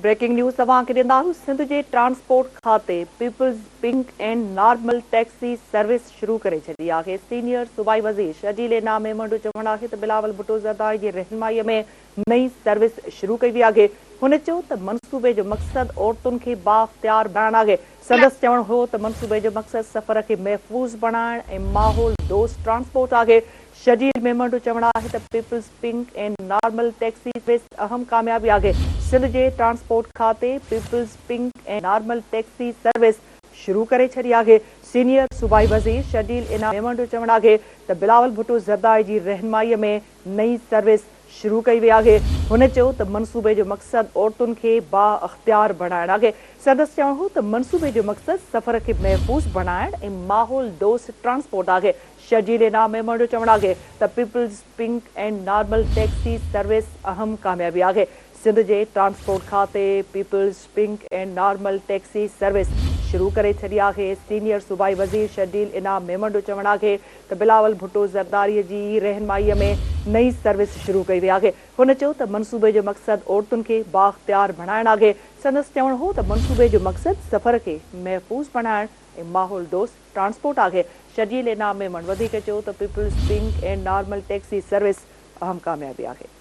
Breaking news तव्हांखे ॾींदासीं। सिंध जे ट्रांसपोर्ट खाते people's pink and normal taxi service शुरू करे छॾी आहे। सीनियर सूबाई वज़ीर शजील इनाम मेमण जो चवणु आहे त बिलावल भुट्टो ज़रदारी जी रहनुमाईअ में नई सर्विस शुरू कई वई आहे। हुन चयो त मंसूबे जो मक़सदु औरतुनि खे बाख्तियार बणाइणु आहे। संदसि चवणु हो त मंसूबे जो मक़सदु सफ़र खे महफ़ूज़ बणाइण ऐं माहौल दोस्त ट्रांसपोर्ट आहे। शजील मेमण जो चवणु आहे त people's pink and normal taxi service अहम कामयाबी आहे। सिंध जे ट्रांसपोर्ट खाते people's pink and normal taxi service शुरू करे छॾी आहे। सीनियर सूबाई वज़ीर शजील इनाम मेमण जो चवणु आहे त बिलावल भुट्टो ज़रदारी जी रहनुमाईअ में नई सर्विस शुरू कई वई आहे। हुन चयो त मंसूबे जो मक़सदु औरतुनि खे बाख्तियार बणाइणु आहे। संदसि चवणु हो त मंसूबे जो मक़सदु सफ़र खे महफ़ूज़ बणाइण ऐं माहौल दोस्त ट्रांसपोर्ट आहे। शजील इनाम मेमण जो चवणु आहे त people's pink and normal taxi service अहम कामयाबी आहे। सिंध जे ट्रांसपोर्ट खाते people's pink and normal taxi service शुरू करे छॾी आहे। सीनियर सूबाई वज़ीर शजील इनाम मेमण जो चवणु आहे त बिलावल भुट्टो ज़रदारीअ जी रहनुमाईअ में नई सर्विस शुरू कई वई आहे। हुन चयो त मंसूबे जो मक़सदु औरतुनि खे बाख्तियार बणाइणु आहे। संदसि चवणु हो त मंसूबे जो मक़सदु सफ़र खे महफ़ूज़ बणाइण ऐं माहौल दोस्त ट्रांसपोर्ट आहे। शजील इनाम मेमण वधीक चयो त people's pink and normal taxi service अहम कामयाबी आहे।